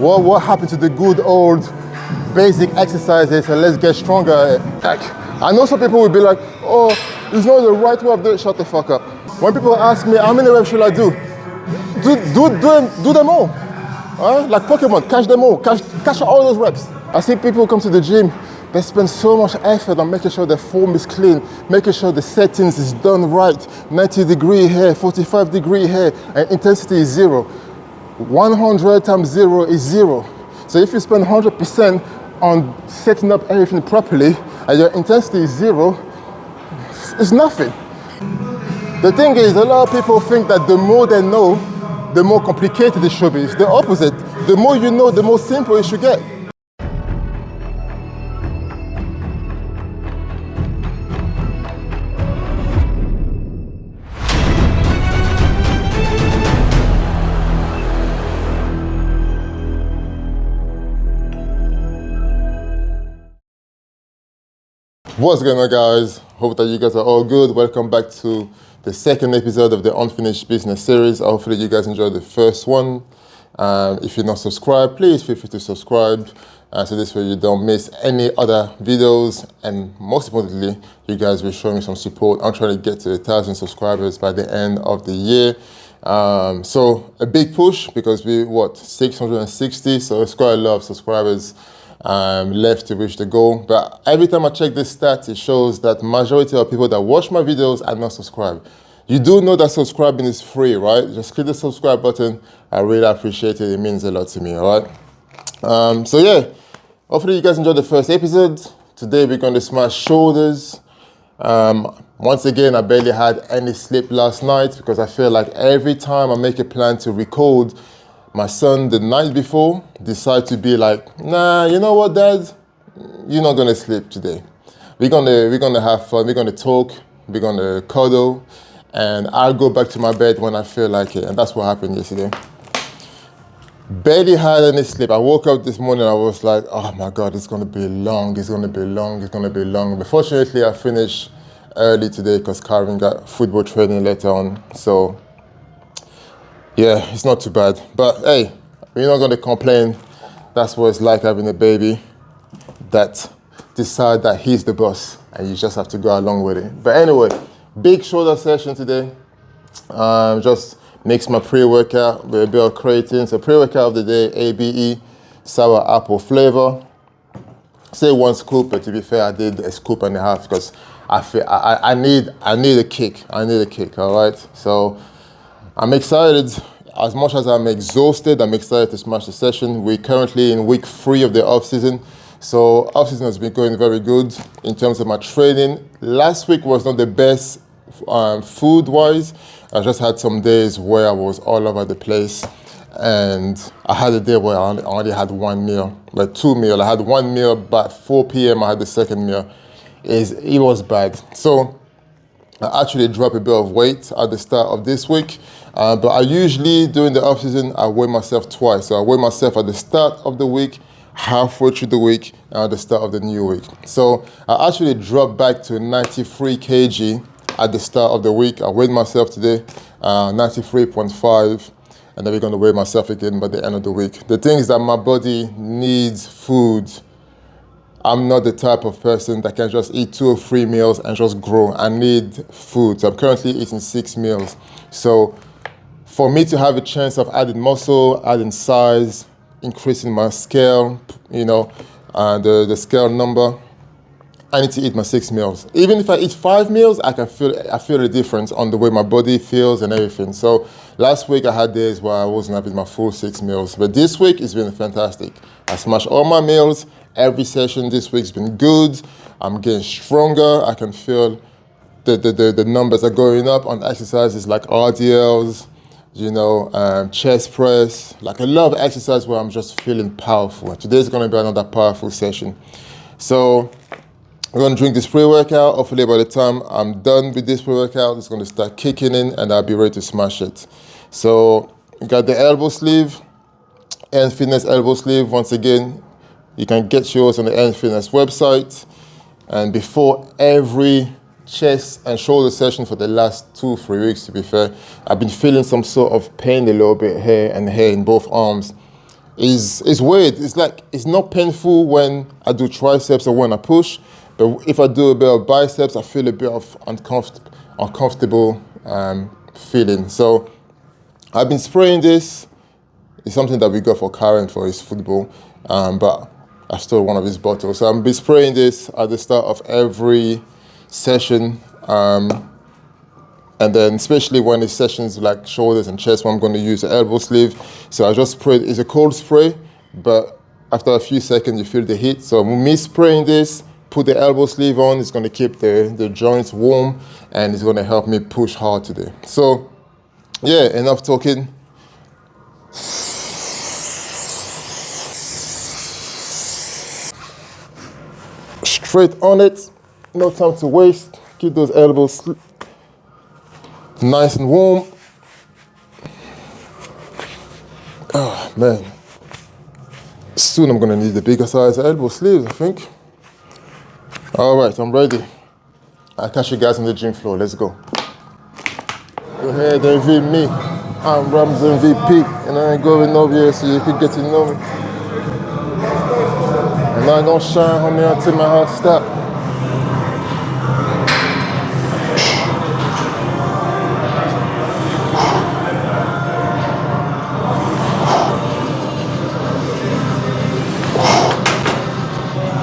What happened to the good old basic exercises and let's get stronger? Like, I know some people will be like, oh, it's not the right way of doing it. Shut the fuck up. When people ask me, how many reps should I do? Do them all. Like Pokemon, catch them all, catch all those reps. I see people come to the gym, they spend so much effort on making sure their form is clean, making sure the settings is done right, 90-degree here, 45-degree here, and intensity is 0. 100 times 0 is 0. So if you spend 100% on setting up everything properly, and your intensity is 0, it's nothing. The thing is, a lot of people think that the more they know, the more complicated it should be. It's the opposite. The more you know, the more simple it should get. What's going on, guys? Hope that you guys are all good. Welcome back to the second episode of the Unfinished Business series. Hopefully you guys enjoyed the first one. If you're not subscribed, please feel free to subscribe so this way you don't miss any other videos, and most importantly, you guys will show me some support. I'm trying to get to 1,000 subscribers by the end of the year. So a big push because we 660, so it's quite a lot of subscribers left to reach the goal. But every time I check this stat, it shows that majority of people that watch my videos are not subscribed. You do know that subscribing is free, right? Just click the subscribe button. I really appreciate it. It means a lot to me, all right? So yeah, hopefully you guys enjoyed the first episode. Today we're going to smash shoulders. Once again, I barely had any sleep last night because I feel like every time I make a plan to record, my son the night before decided to be like, nah, you know what, Dad? You're not gonna sleep today. We're gonna have fun. We're gonna talk. We're gonna cuddle, and I'll go back to my bed when I feel like it. And that's what happened yesterday. Barely had any sleep. I woke up this morning. I was like, oh my God, it's gonna be long. It's gonna be long. It's gonna be long. But fortunately, I finished early today because Karen got football training later on. So yeah, it's not too bad. But hey, we're not going to complain. That's what it's like having a baby that decide that he's the boss and you just have to go along with it. But anyway, big shoulder session today. Just mix my pre-workout with a bit of creatine. So pre-workout of the day, ABE, sour apple flavor. Say 1 scoop, but to be fair, I did a scoop and a half because I need a kick. I need a kick, all right? So I'm excited. As much as I'm exhausted, I'm excited to smash the session. We're currently in week 3 of the off-season. So off-season has been going very good in terms of my training. Last week was not the best food-wise. I just had some days where I was all over the place. And I had a day where I only had 1 meal, like 2 meals. I had 1 meal, but 4 p.m. I had the second meal. It was bad. So I actually dropped a bit of weight at the start of this week, but I usually, during the off-season, I weigh myself twice. So I weigh myself at the start of the week, halfway through the week, and at the start of the new week. So I actually dropped back to 93 kg at the start of the week. I weighed myself today, 93.5, and then we're going to weigh myself again by the end of the week. The thing is that my body needs food. I'm not the type of person that can just eat 2 or 3 meals and just grow. I need food. So I'm currently eating 6 meals. So for me to have a chance of adding muscle, adding size, increasing my scale, the scale number, I need to eat my 6 meals. Even if I eat 5 meals, I feel the difference on the way my body feels and everything. So last week I had days where I wasn't having my full 6 meals, but this week it's been fantastic. I smashed all my meals. Every session this week's been good. I'm getting stronger. I can feel the numbers are going up on exercises like RDLs, chest press, like a lot of exercise where I'm just feeling powerful. Today's going to be another powerful session. So I'm going to drink this pre-workout. Hopefully by the time I'm done with this pre-workout, it's going to start kicking in and I'll be ready to smash it. So we got the elbow sleeve, A.N Fitness elbow sleeve. Once again, you can get yours on the A.N Fitness website. And before every chest and shoulder session for the last 2-3 weeks, to be fair, I've been feeling some sort of pain a little bit here and here in both arms. is weird. It's like, it's not painful when I do triceps or when I push, but if I do a bit of biceps, I feel a bit of uncomfortable feeling. So I've been spraying this. It's something that we got for Karen for his football, but I stole one of his bottles. So I'm be spraying this at the start of every session, and then especially when it's sessions like shoulders and chest, where I'm going to use the elbow sleeve. So I just spray. It's a cold spray, but after a few seconds you feel the heat. So me spraying this, put the elbow sleeve on, it's going to keep the joints warm, and it's going to help me push hard today. So yeah, enough talking. Straight on it, no time to waste. Keep those elbows nice and warm. Oh man, soon I'm gonna need the bigger size elbow sleeves, I think. All right, I'm ready. I'll catch you guys on the gym floor, let's go. Go ahead, envy me. I'm Rams MVP, and I ain't going over here so you can get to know me. And I ain't gonna shine, homie, until my heart stop.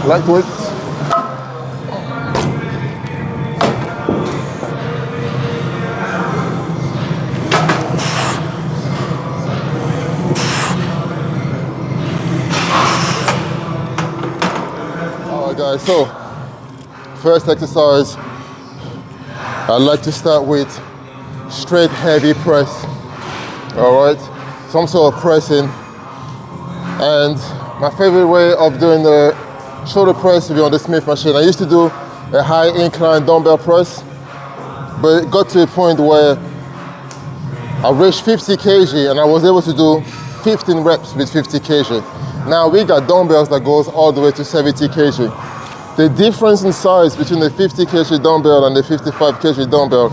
Lightweight. Alright guys, so first exercise, I like to start with straight heavy press. Alright, some sort of pressing. And my favorite way of doing the shoulder press will be on the Smith machine. I used to do a high incline dumbbell press, but it got to a point where I reached 50 kg and I was able to do 15 reps with 50 kg. Now we got dumbbells that goes all the way to 70 kg. The difference in size between the 50 kg dumbbell and the 55 kg dumbbell,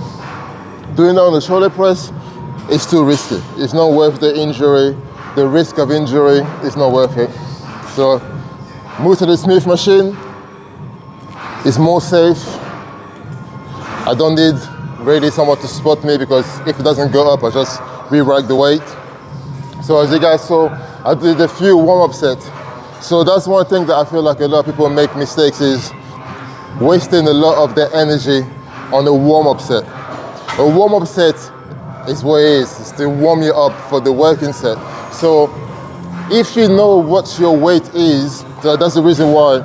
doing that on the shoulder press is too risky. It's not worth the injury. The risk of injury is not worth it. So move to the Smith machine. It's more safe. I don't need really someone to spot me, because if it doesn't go up, I just re-rack the weight. So as you guys saw, I did a few warm-up sets. So that's one thing that I feel like a lot of people make mistakes, is wasting a lot of their energy on a warm-up set. A warm-up set is what it is. It's to warm you up for the working set. So if you know what your weight is, so that's the reason why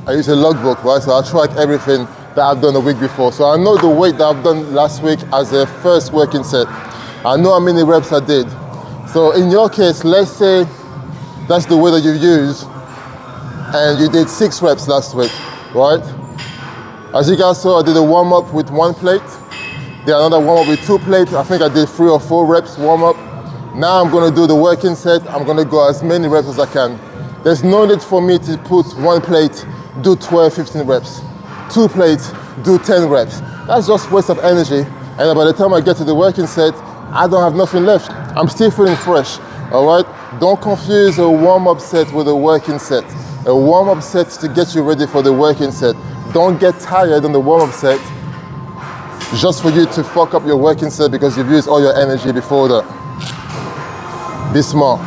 I use a logbook, right? So I track everything that I've done a week before. So I know the weight that I've done last week as a first working set. I know how many reps I did. So in your case, let's say that's the weight that you use and you did 6 reps last week, right? As you guys saw, I did a warm-up with 1 plate. Then another warm-up with 2 plates. I think I did 3 or 4 reps warm-up. Now I'm gonna do the working set. I'm gonna go as many reps as I can. There's no need for me to put 1 plate, do 12, 15 reps. 2 plates, do 10 reps. That's just waste of energy. And by the time I get to the working set, I don't have nothing left. I'm still feeling fresh, all right? Don't confuse a warm-up set with a working set. A warm-up set is to get you ready for the working set. Don't get tired on the warm-up set just for you to fuck up your working set because you've used all your energy before that. Be smart.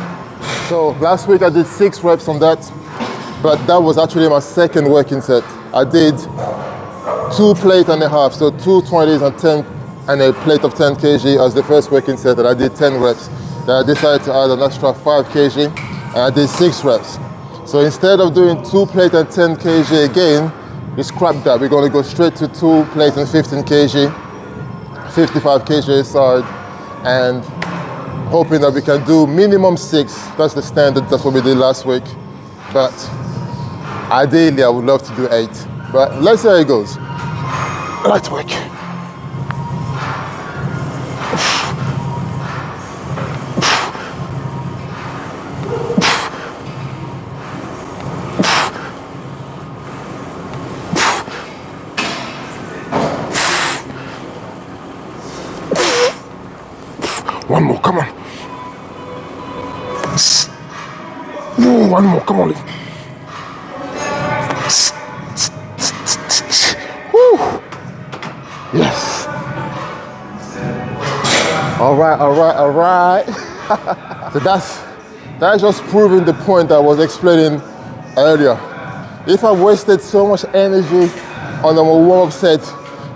So last week I did 6 reps on that, but that was actually my second working set. I did 2 plate and a half, so 2 20s and 10 and a plate of 10 kg as the first working set, and I did 10 reps. Then I decided to add an extra 5 kg and I did 6 reps. So instead of doing 2 plate and 10 kg again, we scrap that. We're going to go straight to 2 plate and 15 kg, 55 kg side, and hoping that we can do minimum 6. That's the standard, that's what we did last week. But ideally I would love to do 8. But let's see how it goes. Light work. One more, come on. Ooh, one more, come on. Woo. Yes. All right. So that's just proving the point I was explaining earlier. If I wasted so much energy on a warm-up set,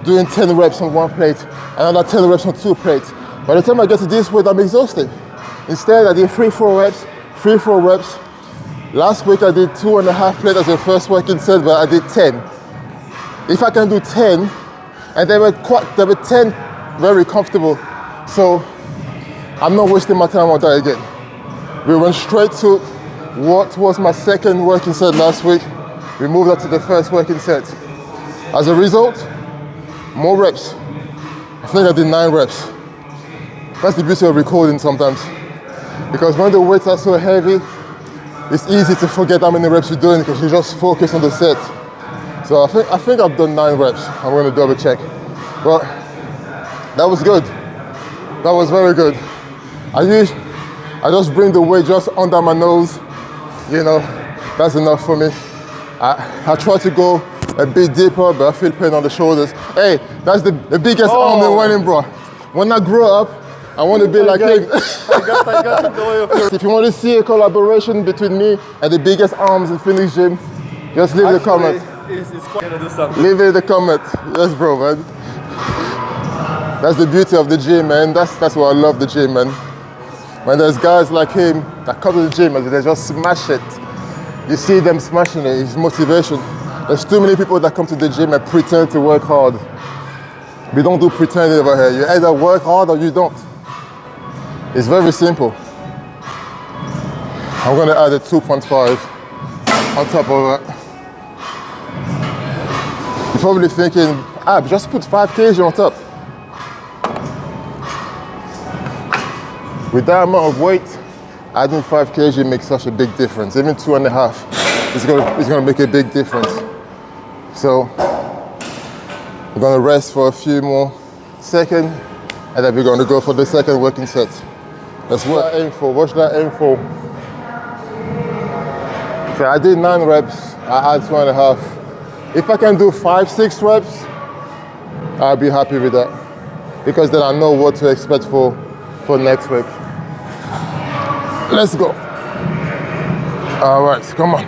doing 10 reps on one plate, another 10 reps on two plates, by the time I get to this weight, I'm exhausted. Instead, I did 3-4 reps. Last week I did 2.5 plates as a first working set, but I did 10. If I can do 10, and they were 10 very comfortable, so I'm not wasting my time on that again. We went straight to what was my second working set last week. We moved up to the first working set. As a result, more reps. I think I did 9 reps. That's the beauty of recording sometimes. Because when the weights are so heavy, it's easy to forget how many reps you're doing because you just focus on the set. So I think I've done 9 reps. I'm going to double check. But that was good. That was very good. I just bring the weight just under my nose. You know, that's enough for me. I try to go a bit deeper, but I feel pain on the shoulders. Hey, that's the biggest arm in running, bro. When I grow up, I want to be like him. I got If you want to see a collaboration between me and the biggest arms in Phoenix Gym, just leave the comment. It's quite gonna do something. Leave it in the comment. Yes, bro, man. That's the beauty of the gym, man. That's why I love the gym, man. When there's guys like him that come to the gym and they just smash it, you see them smashing it, it's motivation. There's too many people that come to the gym and pretend to work hard. We don't do pretending over here. You either work hard or you don't. It's very simple. I'm gonna add a 2.5 on top of that. You're probably thinking, just put 5 kg on top. With that amount of weight, adding 5 kg makes such a big difference. Even 2.5 is gonna make a big difference. So we're gonna rest for a few more seconds, and then we're gonna go for the second working set. That's what I aim for. What should I aim for? Okay, I did 9 reps. I add 2.5. If I can do 5-6 reps, I'll be happy with that, because then I know what to expect for next week. Let's go. All right, come on.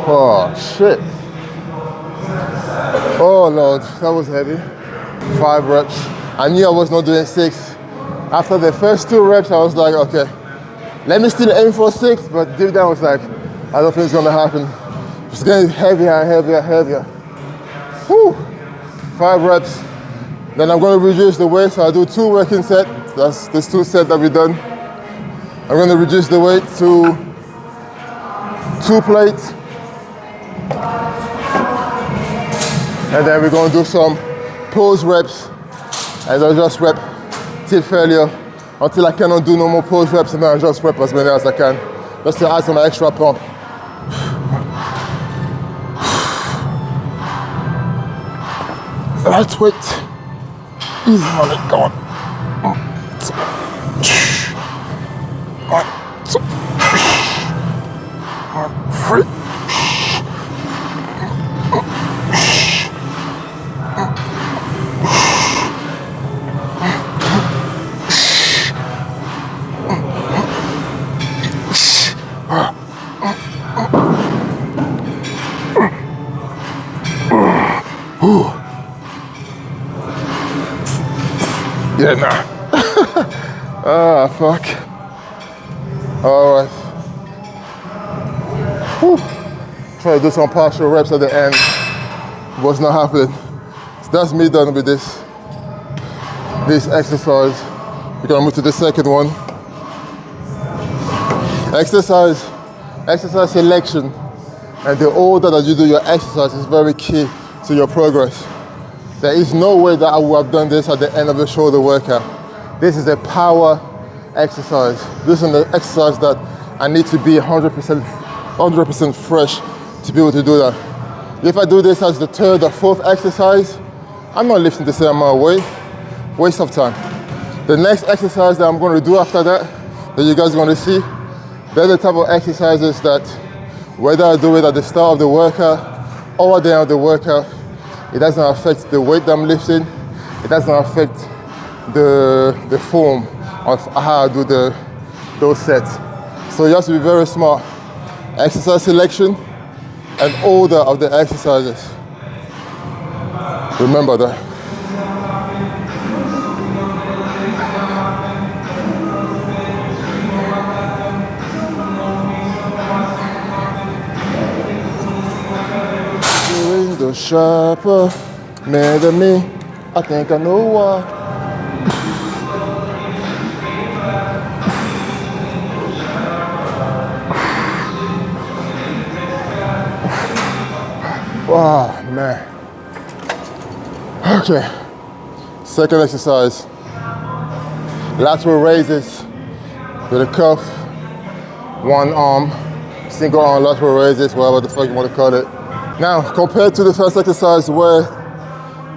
Oh, shit. Oh, Lord, that was heavy. 5 reps. I knew I was not doing 6. After the first 2 reps, I was like, okay, let me still aim for 6, but deep down I was like, I don't think it's gonna happen. It's getting heavier and heavier and heavier. Whew. 5 reps. Then I'm gonna reduce the weight, so I do 2 working sets. That's this 2 sets that we've done. I'm gonna reduce the weight to 2 plates. And then we're going to do some pause reps, and I'll just rep till failure until I cannot do no more pause reps, and then I'll just rep as many as I can, just to add some extra pump. Lightweight, easy on it, go on. 1, 2, 1, 3. Yeah, nah. Fuck. All right. Whew. Try to do some partial reps at the end. Was not happening. So that's me done with this exercise. We're gonna move to the second one. Exercise selection, and the order that you do your exercise is very key to your progress. There is no way that I would have done this at the end of the shoulder workout. This is a power exercise. This is an exercise that I need to be 100% fresh to be able to do that. If I do this as the third or fourth exercise, I'm not lifting the same amount of weight. Waste of time. The next exercise that I'm going to do after that you guys are going to see, they're the type of exercises that whether I do it at the start of the workout or at the end of the workout, it doesn't affect the weight that I'm lifting. It doesn't affect the form of how I do those sets. So you have to be very smart. Exercise selection and order of the exercises. Remember that. The window sharper, mad at me. I think I know why. Wow, man. Okay. Second exercise. Lateral raises with a cuff. One arm, single arm lateral raises, whatever the fuck you want to call it. Now, compared to the first exercise where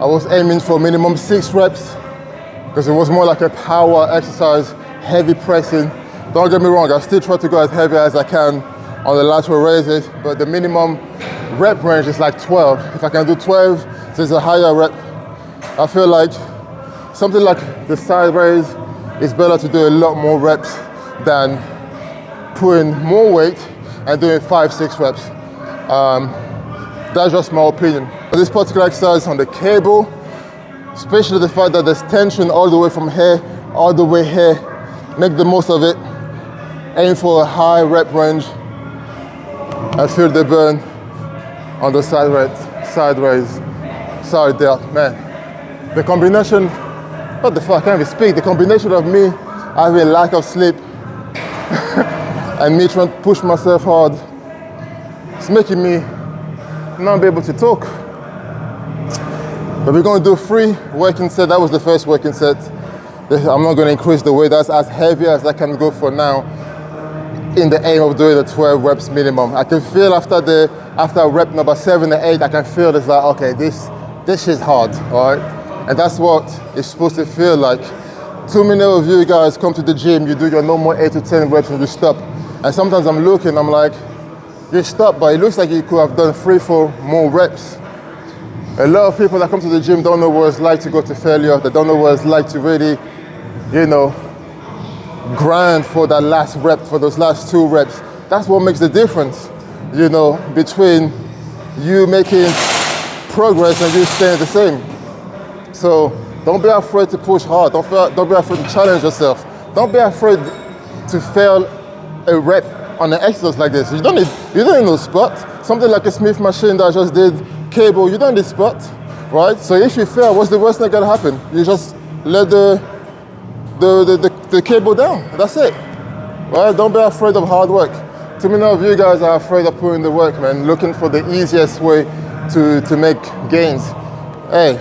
I was aiming for minimum 6 reps, because it was more like a power exercise, heavy pressing. Don't get me wrong, I still try to go as heavy as I can on the lateral raises, but the minimum rep range is like 12. If I can do 12, so it's a higher rep. I feel like something like the side raise is better to do a lot more reps than putting more weight and doing 5-6 reps. That's just my opinion. For this particular exercise on the cable, especially the fact that there's tension all the way from here, all the way here, make the most of it. Aim for a high rep range and feel the burn on the side raise, side delt. Man, the combination, what the fuck, I can't even speak. The combination of me having lack of sleep and me trying to push myself hard, it's making me not be able to talk. But we're going to do 3 working sets. That was the first working set. I'm not going to increase the weight. That's as heavy as I can go for now, in the aim of doing the 12 reps minimum. I can feel after rep number 7 or 8, I can feel it's like, okay, this is hard, all right? And that's what it's supposed to feel like. Too many of you guys come to the gym, you do your normal 8 to 10 reps and you stop. And sometimes I'm looking, I'm like, you stop, but it looks like you could have done 3-4 more reps. A lot of people that come to the gym don't know what it's like to go to failure. They don't know what it's like to really, grind for that last rep, for those last 2 reps. That's what makes the difference, between you making progress and you staying the same. So don't be afraid to push hard. Don't be afraid to challenge yourself. Don't be afraid to fail a rep on an exercise like this. You don't need no spot. Something like a Smith machine that I just did, cable, you don't need spot, right? So if you fail, what's the worst thing that can happen? You just let the cable down. That's it. Right? Don't be afraid of hard work. Too many of you guys are afraid of putting the work, man, looking for the easiest way to make gains. Hey,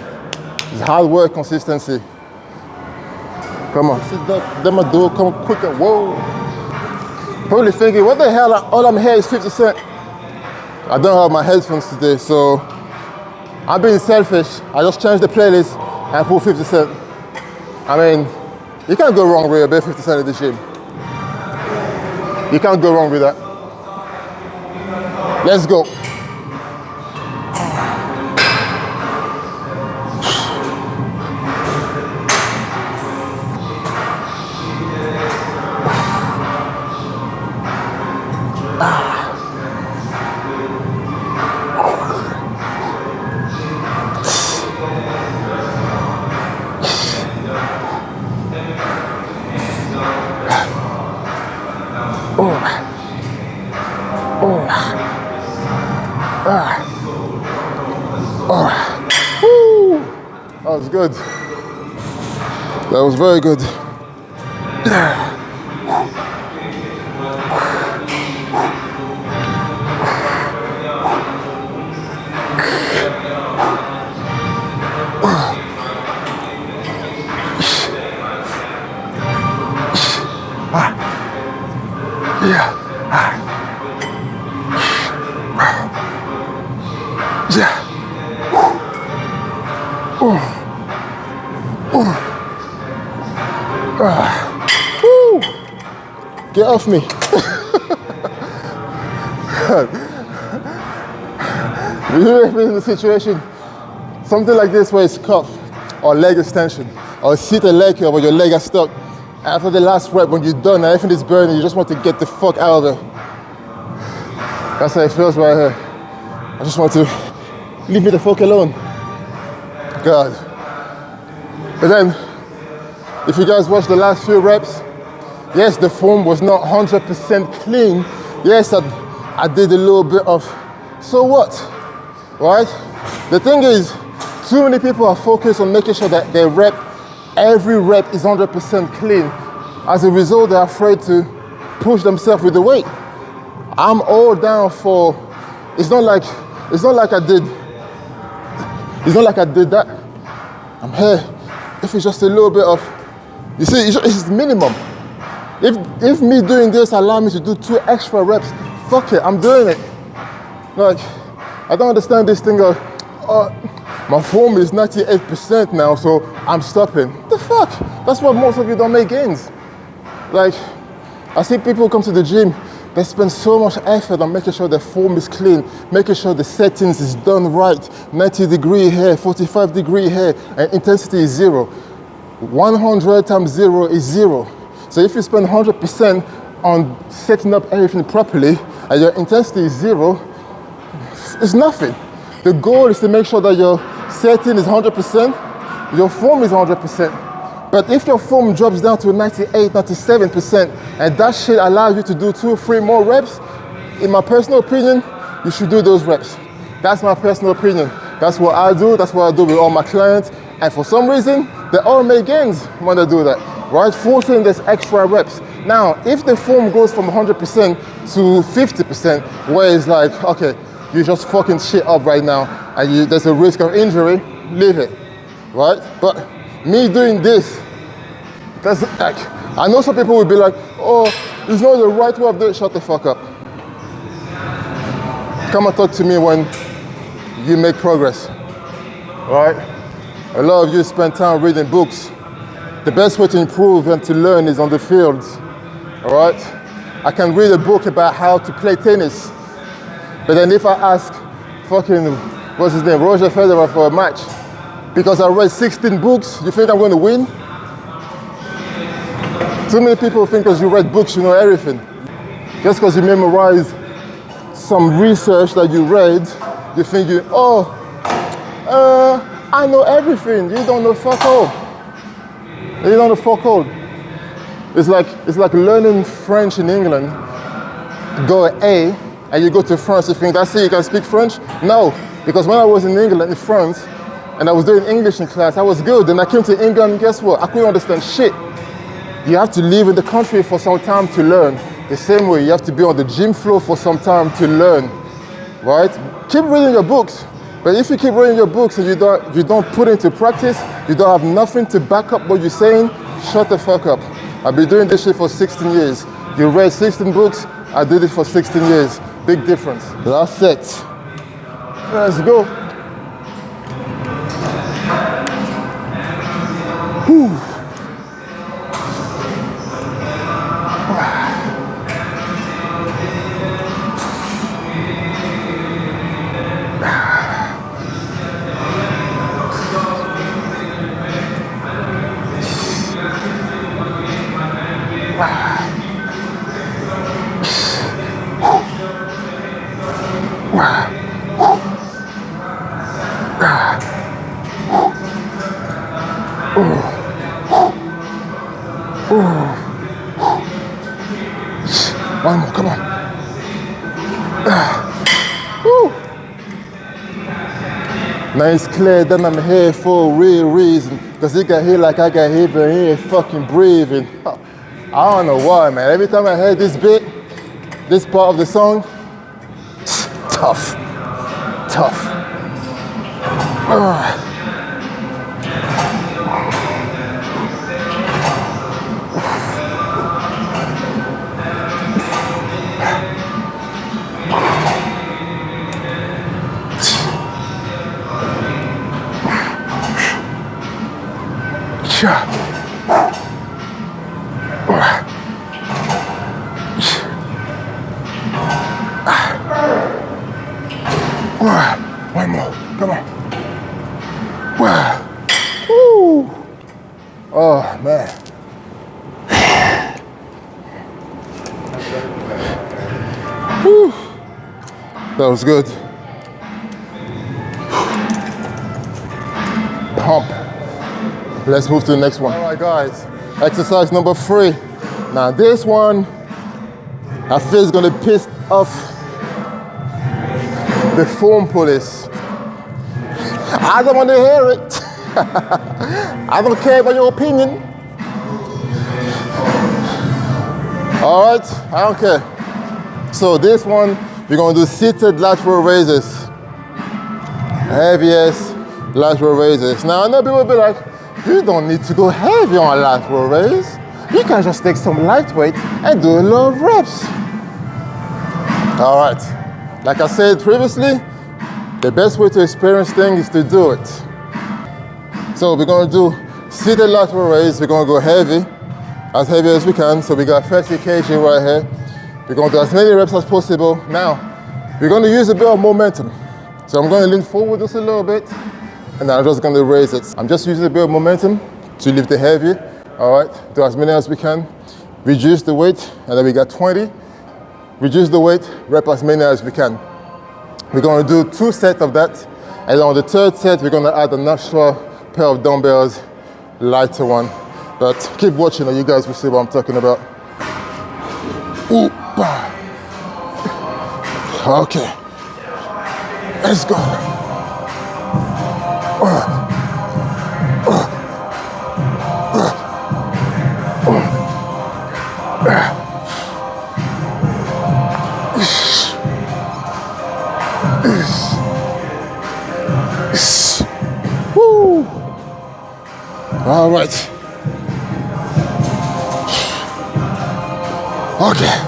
it's hard work, consistency. Come on, sit down. Let me do it, come quicker. Whoa. Probably thinking, what the hell, all I'm here is 50 cents. I don't have my headphones today, so I'm being selfish. I just changed the playlist and put 50 cents. I mean, you can't go wrong with a bit 50 cents at the gym. You can't go wrong with that. Let's go. That was good. That was very good. Get off me. You ever been in a situation, something like this where it's cuff or leg extension or sit a leg here where your leg is stuck. After the last rep, when you're done and everything is burning, you just want to get the fuck out of there. That's how it feels right here. I just want to leave me the fuck alone. God. But then, if you guys watch the last few reps, yes, the foam was not 100% clean. Yes, I did a little bit of, so what, right? The thing is, too many people are focused on making sure that their every rep is 100% clean. As a result, they're afraid to push themselves with the weight. I'm all down for, it's not like I did that. I'm here. If it's just a little bit of, you see, it's minimum. If me doing this allow me to do 2 extra reps, fuck it, I'm doing it. Like, I don't understand this thing of, my form is 98% now, so I'm stopping. The fuck? That's why most of you don't make gains. Like, I see people come to the gym, they spend so much effort on making sure their form is clean, making sure the settings is done right, 90-degree here, 45-degree here, and intensity is 0. 100 times 0 is 0. So if you spend 100% on setting up everything properly, and your intensity is 0, it's nothing. The goal is to make sure that your setting is 100%, your form is 100%. But if your form drops down to 98, 97%, and that shit allows you to do 2 or 3 more reps, in my personal opinion, you should do those reps. That's my personal opinion. That's what I do. That's what I do with all my clients. And for some reason, they all make gains when they do that, right? Forcing this extra reps. Now, if the form goes from 100% to 50%, where it's like, okay, you're just fucking shit up right now, and there's a risk of injury, leave it, right? But me doing this, that's like, I know some people will be like, oh, it's not the right way of doing it. Shut the fuck up. Come and talk to me when you make progress, right? A lot of you spend time reading books. The best way to improve and to learn is on the field, all right? I can read a book about how to play tennis, but then if I ask fucking, what's his name, Roger Federer for a match, because I read 16 books, you think I'm going to win? Too many people think because you read books, you know everything. Just because you memorize some research that you read, you think I know everything. You don't know fuck all. You don't know fuck all. It's like learning French in England. Go A, and you go to France, you think that's it, you can speak French? No, because when I was in England, in France, and I was doing English in class, I was good. Then I came to England, guess what? I couldn't understand shit. You have to live in the country for some time to learn. The same way, you have to be on the gym floor for some time to learn, right? Keep reading your books. But if you keep reading your books and you don't put it into practice, you don't have nothing to back up what you're saying, shut the fuck up. I've been doing this shit for 16 years. You read 16 books, I did it for 16 years. Big difference. Last set. Let's go. Whew. One more, come on. Now it's clear that I'm here for a real reason. Because you got here like I got here, but he ain't fucking breathing. I don't know why, man. Every time I hear this bit, this part of the song, tough. One more. Come on. Woo. Oh, man. Whew. That was good. Pump. Let's move to the next one. All right, guys. Exercise number 3. Now this one, I feel is gonna piss off the foam police. I don't want to hear it. I don't care about your opinion. All right, I don't care. So this one, we're gonna do seated lateral raises. Heaviest lateral raises. Now I know people will be like, you don't need to go heavy on a lateral raise. You can just take some lightweight and do a lot of reps. All right, like I said previously, the best way to experience things is to do it. So we're gonna do seated lateral raise. We're gonna go heavy as we can. So we got 30 kg right here. We're gonna do as many reps as possible. Now, we're gonna use a bit of momentum. So I'm gonna lean forward just a little bit, and then I'm just gonna raise it. I'm just using a bit of momentum to lift the heavy. All right, do as many as we can. Reduce the weight, and then we got 20. Reduce the weight, rep as many as we can. We're gonna do 2 sets of that, and on the 3rd set, we're gonna add an extra pair of dumbbells, lighter one. But keep watching, and you guys will see what I'm talking about. Ooh, bah. Okay, let's go. Woo. All right. Okay.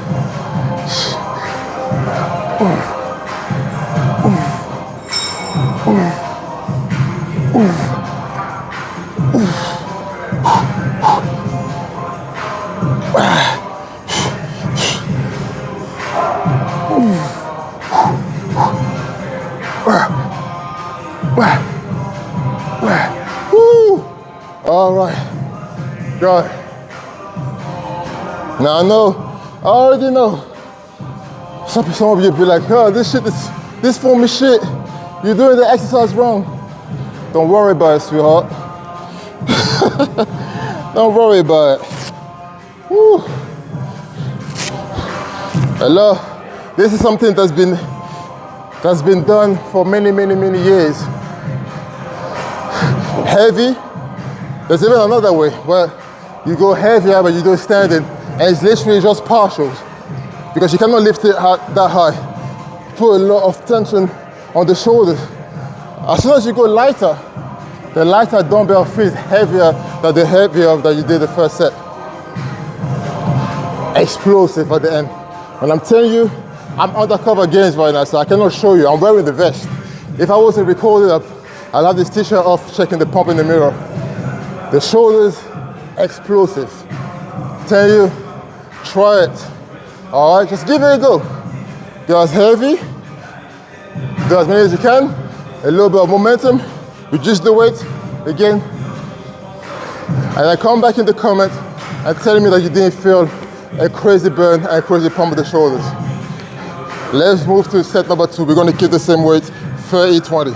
Woo. All right. Good. Now I already know. Some of you be like, oh, this form is shit. You're doing the exercise wrong. Don't worry about it, sweetheart. Don't worry about it. Woo. Hello. This is something that's been done for many, many, many years. Heavy. There's even another way where you go heavier but you do standing, and it's literally just partials because you cannot lift it that high. Put a lot of tension on the shoulders. As soon as you go lighter, the lighter dumbbell feels heavier than the heavier that you did the first set. Explosive at the end. And I'm telling you, I'm undercover games right now, so I cannot show you. I'm wearing the vest. If I wasn't recording up, I'll have this t-shirt off, checking the pump in the mirror. The shoulders, explosive. Tell you, try it. All right, just give it a go. Go as heavy, do as many as you can, a little bit of momentum, reduce the weight again, and then come back in the comment and tell me that you didn't feel a crazy burn and a crazy pump of the shoulders. Let's move to set number 2. We're gonna keep the same weight, 30, 20.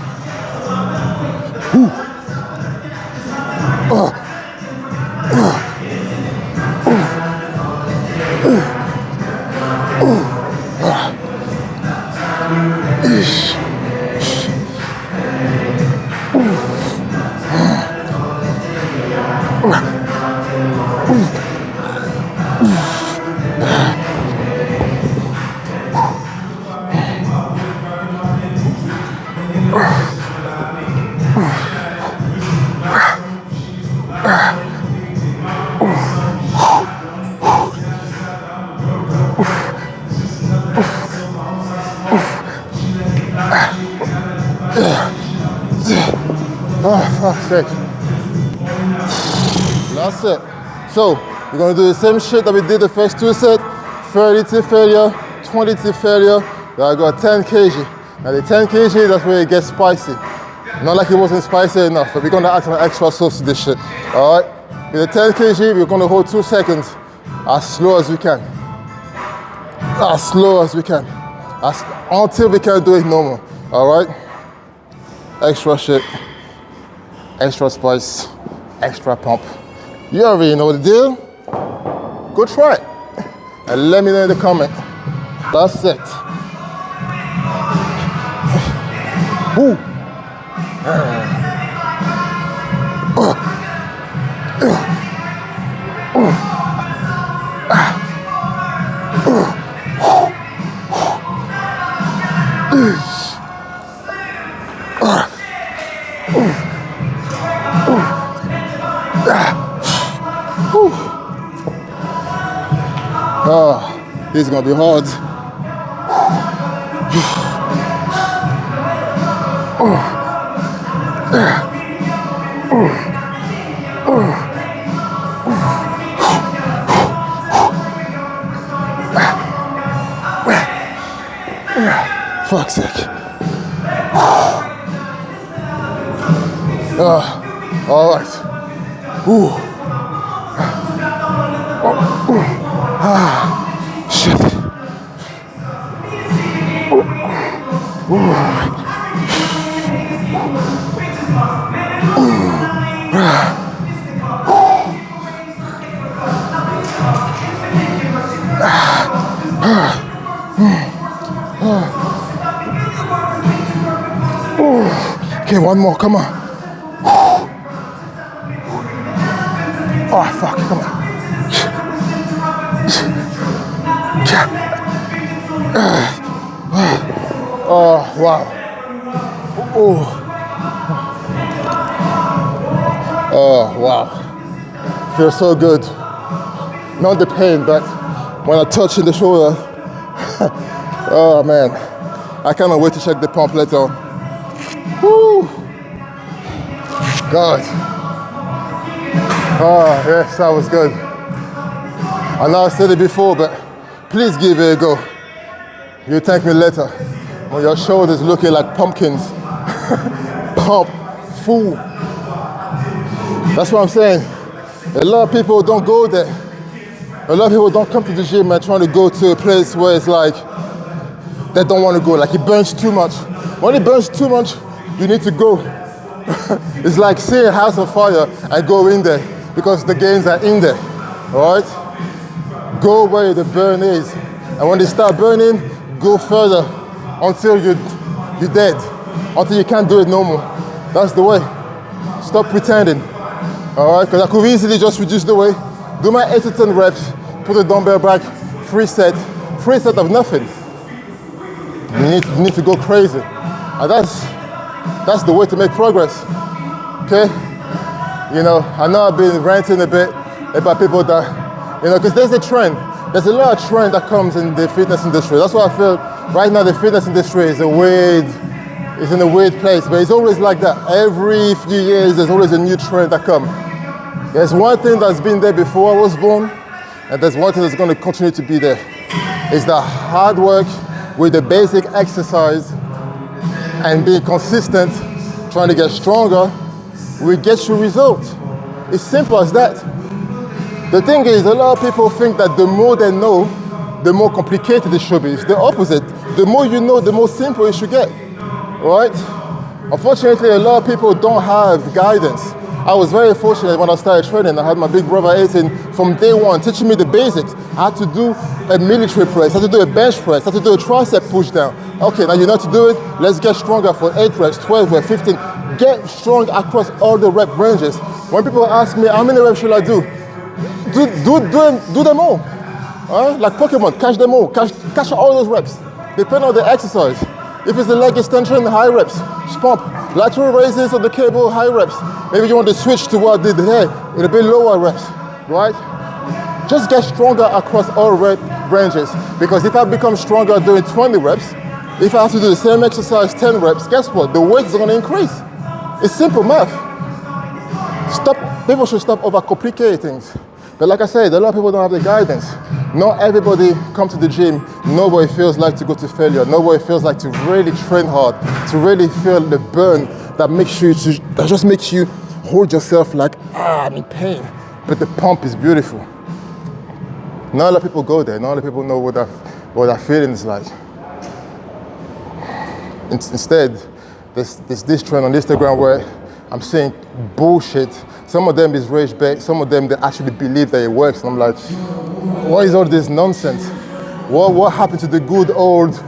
Oh, fuck's sake. That's it. So we're gonna do the same shit that we did the first 2 sets. 30 to failure, 20 to failure. Then I got 10 kg. Now the 10 kg, that's where it gets spicy. Not like it wasn't spicy enough, but we're gonna add some extra sauce to this shit. All right. With the 10 kg, we're gonna hold 2 seconds, as slow as we can. As slow as we can. Until we can do it normal. All right. Extra shit, extra spice, extra pump. You already know the deal. Go try it and let me know in the comment. That's it. Woo. This is gonna be hard. Fuck's sake. All right. Shit. Okay, one more, come on. Oh, fuck, come on. Oh, wow. Oh, wow. Feels so good. Not the pain, but when I touch in the shoulder. Oh, man. I cannot wait to check the pump later on. Woo. God. Oh, yes, that was good. I know I said it before, but please give it a go. You thank me later when your shoulders looking like pumpkins. Pump, full. That's what I'm saying. A lot of people don't go there. A lot of people don't come to the gym and trying to go to a place where it's like they don't want to go, like it burns too much. When it burns too much, you need to go. It's like seeing a house on fire and go in there because the gains are in there, all right? Go where the burn is. And when they start burning, go further until you're dead, until you can't do it no more. That's the way. Stop pretending, all right? Because I could easily just reduce the weight, do my 8 to 10 reps, put the dumbbell back, free set of nothing. You need to go crazy. And that's the way to make progress, okay? You know, I know I've been ranting a bit about people that, you know, because there's a trend. There's a lot of trend that comes in the fitness industry. That's why I feel right now the fitness industry is in a weird place, but it's always like that. Every few years, there's always a new trend that comes. There's one thing that's been there before I was born, and there's one thing that's going to continue to be there. It's the hard work with the basic exercise and being consistent, trying to get stronger, will get you results. It's simple as that. The thing is, a lot of people think that the more they know, the more complicated it should be. It's the opposite. The more you know, the more simple it should get, right? Unfortunately, a lot of people don't have guidance. I was very fortunate when I started training. I had my big brother 18 from day one teaching me the basics. I had to do a military press, I had to do a bench press, I had to do a tricep push down. Okay, now you know how to do it. Let's get stronger for 8 reps, 12 reps, 15. Get strong across all the rep ranges. When people ask me, how many reps should I do? Do them all. Like Pokemon, catch them all. Catch all those reps. Depending on the exercise. If it's a leg extension, high reps, just pump. Lateral raises on the cable, high reps. Maybe you want to switch to what I did here, with a bit lower reps, right? Just get stronger across all rep ranges. Because if I become stronger doing 20 reps, if I have to do the same exercise 10 reps, guess what? The weight is going to increase. It's simple math. People should stop overcomplicating things. But like I said, a lot of people don't have the guidance. Not everybody comes to the gym. Nobody feels like to go to failure. Nobody feels like to really train hard, to really feel the burn that just makes you hold yourself like, I'm in pain. But the pump is beautiful. Not a lot of people go there. Not a lot of people know what that feeling is like. Instead, there's this trend on Instagram where I'm seeing bullshit. Some of them is rage bait. Some of them, they actually believe that it works. And I'm like, what is all this nonsense? What happened to the good old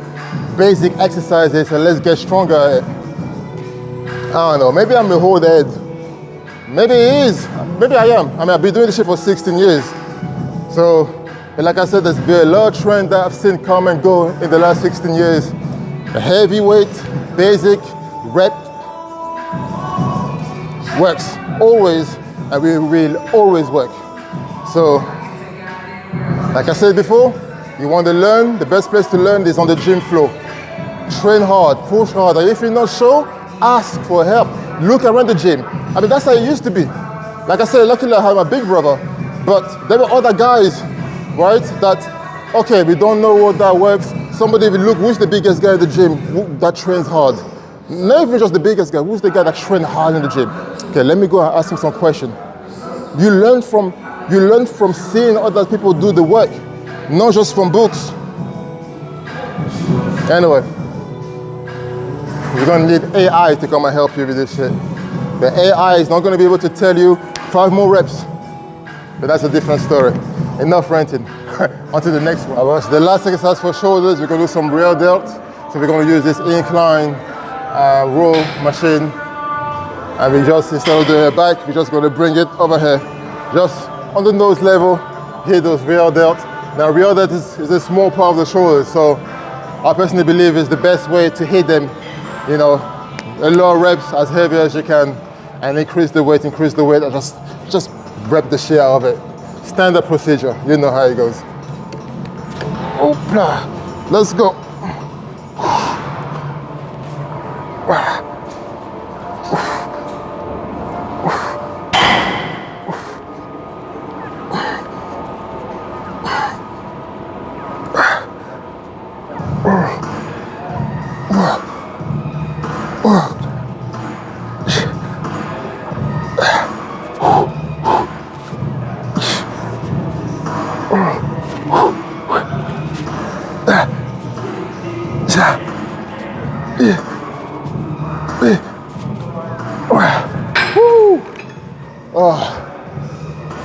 basic exercises and let's get stronger at it? I don't know, maybe I'm a whole head. Maybe it is, maybe I am. I mean, I've been doing this shit for 16 years. So, like I said, there's been a lot of trends that I've seen come and go in the last 16 years. A heavyweight, basic, rep works always, and we will always work. So, like I said before, you want to learn, the best place to learn is on the gym floor. Train hard, push hard, and if you're not sure, ask for help. Look around the gym. I mean, that's how it used to be. Like I said, luckily I had my big brother, but there were other guys, right, that, okay, we don't know what that works. Somebody will look, who's the biggest guy in the gym that trains hard? Not even just the biggest guy, who's the guy that trains hard in the gym? Okay, let me go and ask him some questions. You learn from seeing other people do the work, not just from books. Anyway, you're gonna need AI to come and help you with this shit. The AI is not gonna be able to tell you 5 more reps, but that's a different story. Enough ranting. On to the next one. Alright, so the last exercise for shoulders, we're gonna do some rear delt. So we're gonna use this incline row machine, and we just, instead of doing it back, we're just gonna bring it over here, just on the nose level, hit those rear delt. Now rear delt is a small part of the shoulders, so I personally believe it's the best way to hit them. You know, a lot of reps, as heavy as you can, and increase the weight, and just rep the shit out of it. Standard procedure, you know how it goes. Oopla, let's go.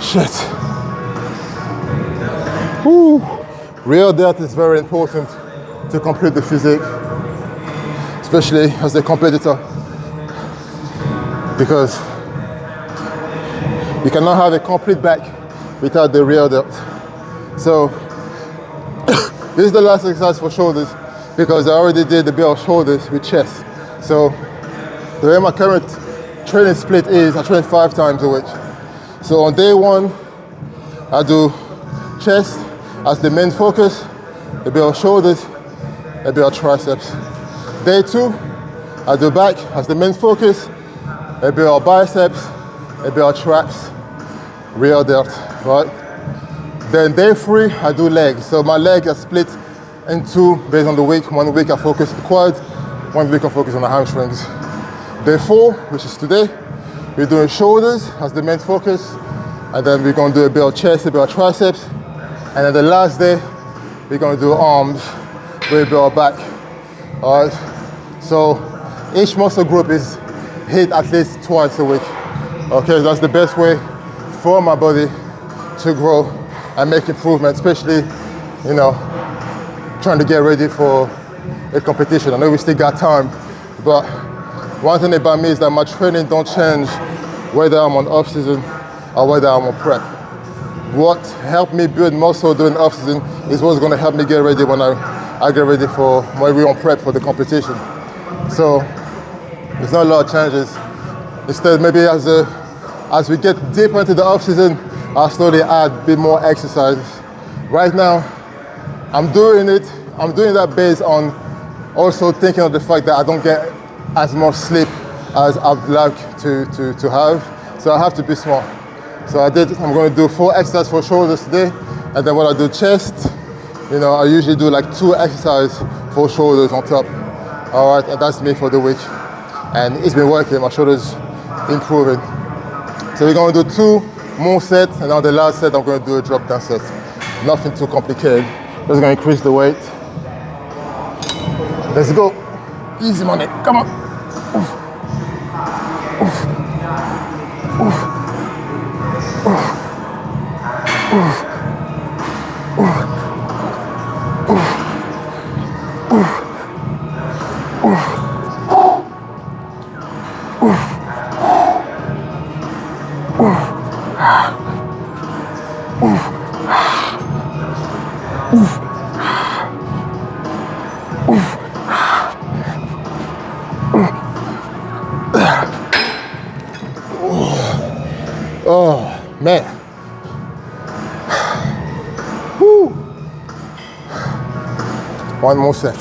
Shit. Woo. Real depth is very important to complete the physique, especially as a competitor, because you cannot have a complete back without the real depth. So this is the last exercise for shoulders, because I already did the bit of shoulders with chest. So the way my current training split is, I train 5 times a week. So on day 1, I do chest as the main focus, a bit of shoulders, a bit of triceps. Day 2, I do back as the main focus, a bit of biceps, a bit of traps, rear delt, right? Then day 3, I do legs. So my legs are split in 2 based on the week. 1 week I focus on the quads, 1 week I focus on the hamstrings. Day 4, which is today, we're doing shoulders as the main focus, and then we're gonna do a bit of chest, a bit of triceps, and then the last day, we're gonna do arms with a bit of back, all right? So each muscle group is hit at least twice a week, okay? That's the best way for my body to grow and make improvements, especially, you know, trying to get ready for a competition. I know we still got time, but one thing about me is that my training don't change whether I'm on off season or whether I'm on prep. What helped me build muscle during off season is what's going to help me get ready when I get ready for when we're on prep for the competition. So there's not a lot of changes. Instead, maybe as we get deeper into the off season, I'll slowly add a bit more exercises. Right now, I'm doing that based on also thinking of the fact that I don't get as much sleep as I'd like to have. So I have to be small. So I'm going to do 4 exercises for shoulders today. And then when I do chest, you know, I usually do like 2 exercises for shoulders on top. All right, and that's me for the week. And it's been working, my shoulders improving. So we're going to do 2 more sets, and on the last set, I'm going to do a drop down set. Nothing too complicated. Just going to increase the weight. Let's go. Easy money, come on. Oof. Oof. Oof. Oof. Oh, man. Woo. 1 more set.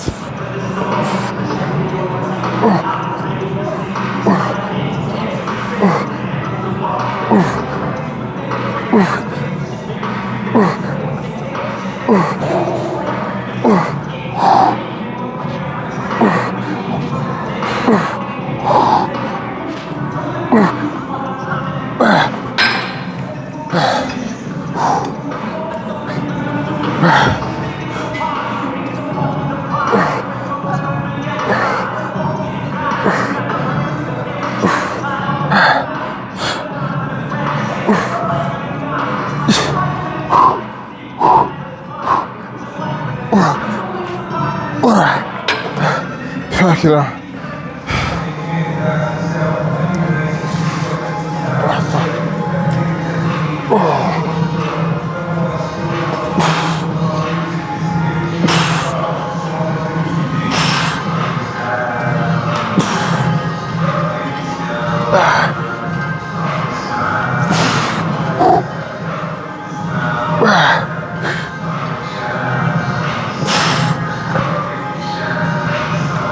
Back it up.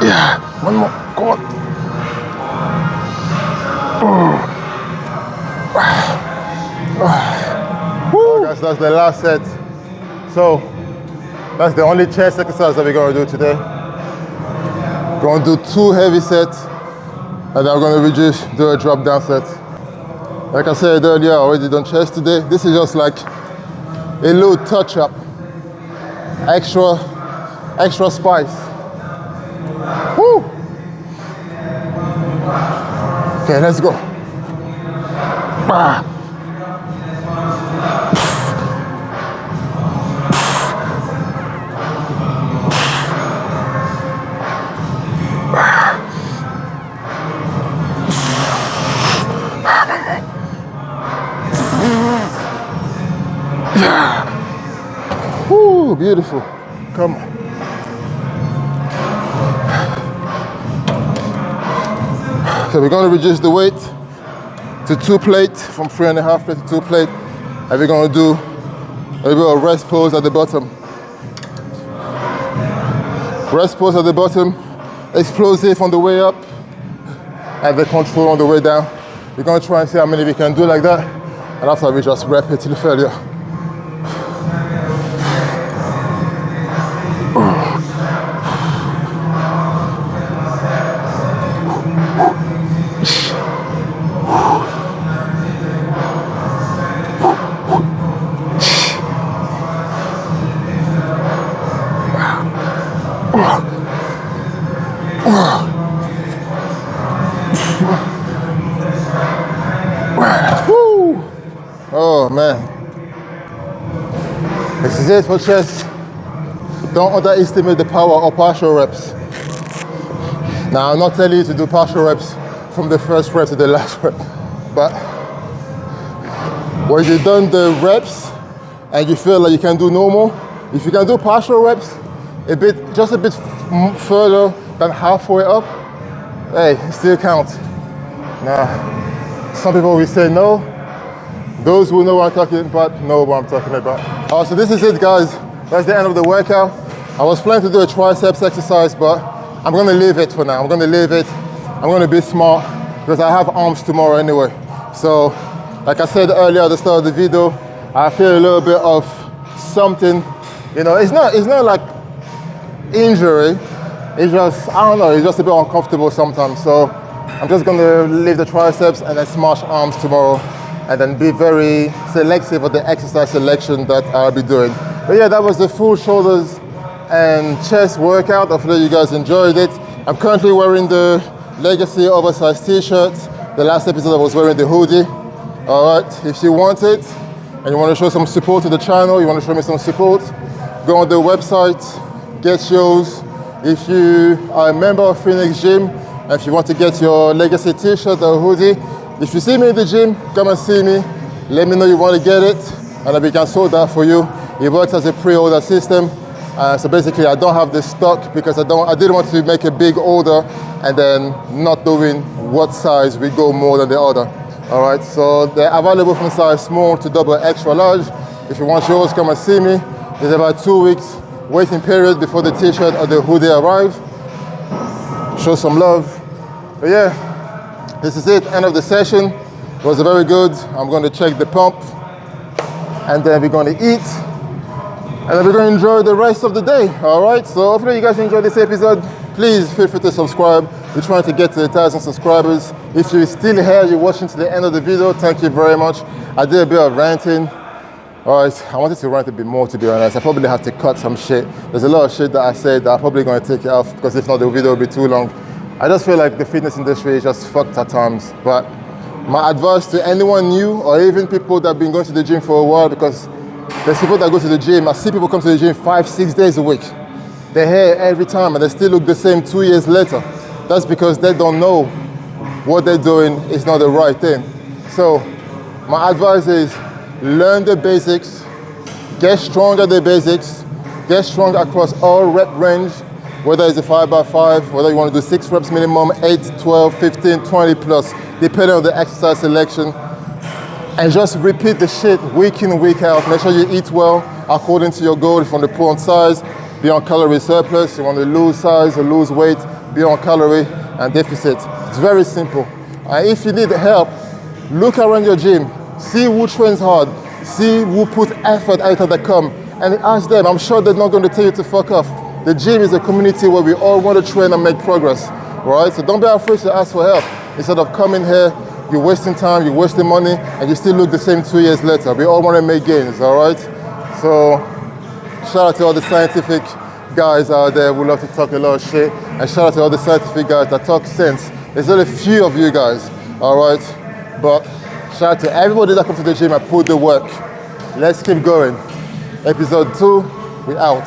Yeah, 1 more. Go on. Woo. Guys, that's the last set. So that's the only chest exercise that we're going to do today. We're going to do 2 heavy sets, and then we're going to do a drop down set. Like I said earlier, I already done chest today. This is just like a little touch up, extra spice. Woo. Okay, let's go. Woo, beautiful. Come on. So we're going to reduce the weight to 2 plates, from 3.5 plate to 2 plate. And we're going to do a bit of rest pose at the bottom. Rest pose at the bottom, explosive on the way up, and the control on the way down. We're going to try and see how many we can do like that. And after we just rep it till failure. Oh man, this is it for chest. Don't underestimate the power of partial reps. Now I'm not telling you to do partial reps from the first rep to the last rep, but when you've done the reps and you feel like you can do normal, if you can do partial reps just a bit further than halfway up, hey, it still counts. Now, some people will say no. Those who know what I'm talking about know what I'm talking about. So this is it, guys. That's the end of the workout. I was planning to do a triceps exercise, but I'm gonna leave it for now. I'm gonna leave it. I'm gonna be smart because I have arms tomorrow anyway. So, like I said earlier at the start of the video, I feel a little bit of something. You know, it's not like injury. It's just, I don't know, it's just a bit uncomfortable sometimes. So I'm just gonna leave the triceps and then smash arms tomorrow, and then be very selective of the exercise selection that I'll be doing. But yeah, that was the full shoulders and chest workout. Hopefully you guys enjoyed it. I'm currently wearing the Legacy oversized t-shirt. The last episode I was wearing the hoodie. All right, if you want it and you want to show some support to the channel, you want to show me some support, go on the website, get yours. If you are a member of Phoenix Gym, and if you want to get your Legacy t-shirt or hoodie, if you see me in the gym, come and see me. Let me know you want to get it, and then we can sort that for you. It works as a pre-order system. So basically, I don't have the stock because I didn't want to make a big order and then not knowing what size we go more than the other. All right, so they're available from size small to double extra large. If you want yours, come and see me. There's about 2 weeks waiting period before the t-shirt or the hoodie arrive. Show some love. But yeah, this is it, end of the session. It was very good. I'm going to check the pump, and then we're going to eat, and then we're going to enjoy the rest of the day. All right, so hopefully you guys enjoyed this episode. Please feel free to subscribe. We're trying to get to 1,000 subscribers. If you're still here, you're watching to the end of the video, thank you very much. I did a bit of ranting. All right, I wanted to rant a bit more, to be honest. I probably have to cut some shit. There's a lot of shit that I said that I'm probably going to take it off, because if not, the video will be too long. I just feel like the fitness industry is just fucked at times. But my advice to anyone new, or even people that have been going to the gym for a while, because there's people that go to the gym, I see people come to the gym 5-6 days a week. They're here every time and they still look the same 2 years later. That's because they don't know what they're doing is not the right thing. So my advice is learn the basics, get strong at the basics, get strong across all rep range, whether it's a 5x5, whether you want to do 6 reps minimum, 8, 12, 15, 20 plus, depending on the exercise selection. And just repeat the shit week in, week out. Make sure you eat well according to your goal. If you want to put on size, be on calorie surplus. You want to lose size or lose weight, be on calorie and deficit. It's very simple. And if you need help, look around your gym, see who trains hard, see who puts effort out that come, and ask them. I'm sure they're not going to tell you to fuck off. The gym is a community where we all want to train and make progress, right? So don't be afraid to ask for help. Instead of coming here, you're wasting time, you're wasting money, and you still look the same 2 years later. We all want to make gains, all right? So shout out to all the scientific guys out there who love to talk a lot of shit, and shout out to all the scientific guys that talk sense. There's only a few of you guys, all right? But shout out to everybody that comes to the gym and put the work. Let's keep going. Episode 2, we out.